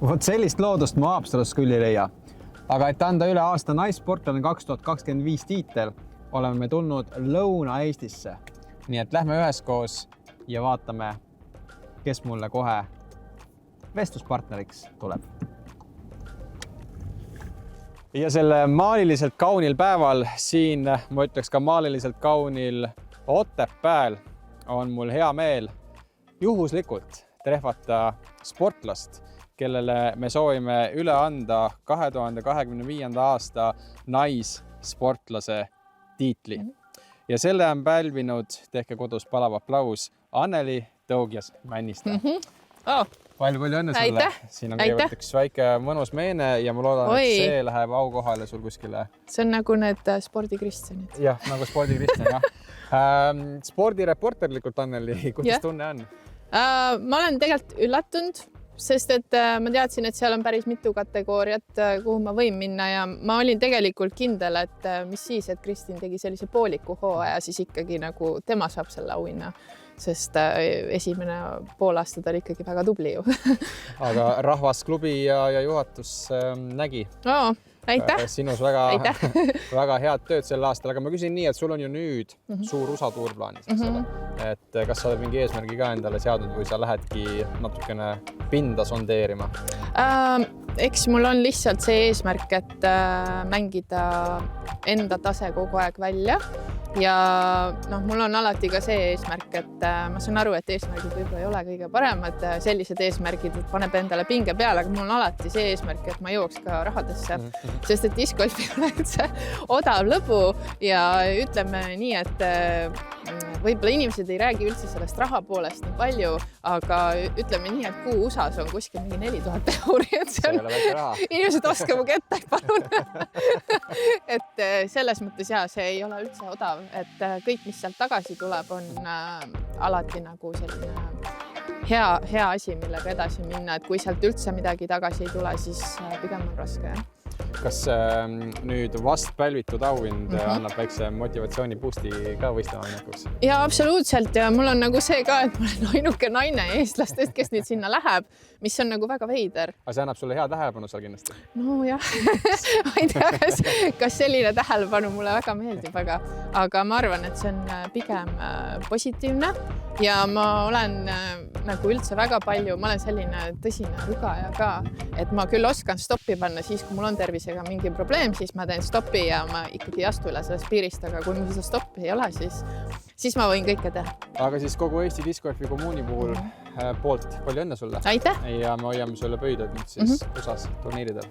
Vot sellist loodust ma Haapsalus küll ei leia. Aga et anda üle aasta naissportlane 2025 tiitel, oleme me tulnud Lõuna-Eestisse. Nii et lähme üheskoos ja vaatame, kes mulle kohe vestluspartneriks tuleb. Ja selle maaliliselt kaunil päeval siin, ma ütleks ka maaliliselt kaunil Otepääl, on mul hea meel juhuslikult trehvata sportlast, kellele me soovime üle anda 2025. aasta naissportlase tiitli. Ja selle on pälvinud, tehke kodus palav aplaus, Anneli Tõugjas-Männiste. Palju õnne sulle. Siin on kõigepealt üks väike mõnus meene ja ma loodan, et see läheb aukohale sul kuskile. See on nagu need spordikristjanid. Jah, nagu spordikristjan, jah. Spordireporterlikult, Anneli, kuidas tunne on? Ma olen tegelikult üllatunud, sest et ma teadsin, et seal on päris mitu kategooriat, kuhu ma võin minna ja ma olin tegelikult kindel, et mis siis, et Kristin tegi sellise pooliku hooaja, siis ikkagi nagu tema saab selle auhinna, sest esimene pool aastat oli ikkagi väga tubli ju. Aga rahvasklubi ja juhatus nägi. Aitäh! Sinus väga head tööd sel aastal, aga ma küsin nii, et sul on ju nüüd suur USA tuur plaanis, eks ole? Et kas sa oled mingi eesmärgi ka endale seadnud või sa lähedki natukene pinda sondeerima? Eks mul on lihtsalt see eesmärk, et mängida enda tase kogu aeg välja ja mul on alati ka see eesmärk, et ma saan aru, et eesmärgid võib-olla ei ole kõige paremad, sellised eesmärgid paneb endale pinge peale, aga mul on alati see eesmärk, et ma jõuaks ka rahadesse, sest et discgolf ei ole üldse odav lõbu ja ütleme nii, et võib-olla inimesed ei räägi üldse sellest raha poolest nii palju, aga ütleme nii, et kuu USA-s on kuskil mingi 4000 €, et see on inimesed oska mu ketta, palun. Et selles mõttes see ei ole üldse odav, et kõik, mis sealt tagasi tuleb, on alati nagu selline hea asi, millega edasi minna, et kui sealt üldse midagi tagasi ei tule, siis pigem on raske. Kas nüüd vast pälvitud auhind annab väikse motivatsiooni boosti ka võistlema minekuks? Ja absoluutselt ja mul on nagu see ka, et ma olen ainuke naine eestlastest, kes nüüd sinna läheb, mis on nagu väga veider. Aga see annab sulle hea tähelepanu seal kindlasti? No jah, ma ei tea, kas selline tähelepanu mulle väga meeldib, aga ma arvan, et see on pigem positiivne ja ma olen nagu üldse väga palju, ma olen selline tõsine rügaja ka, et ma küll oskan stoppi panna siis, kui mul on tervisega mingi probleem, siis ma teen stoppi ja ma ikkagi ei astu üle sellest piirist, aga kui mul seda stoppi ei ole, siis ma võin kõike teha. Aga siis kogu Eesti discgolfi kommuuni puhul poolt palju õnne sulle. Aitäh! Ja me hoiame sulle pöidad nüüd siis USA-s turniiridel.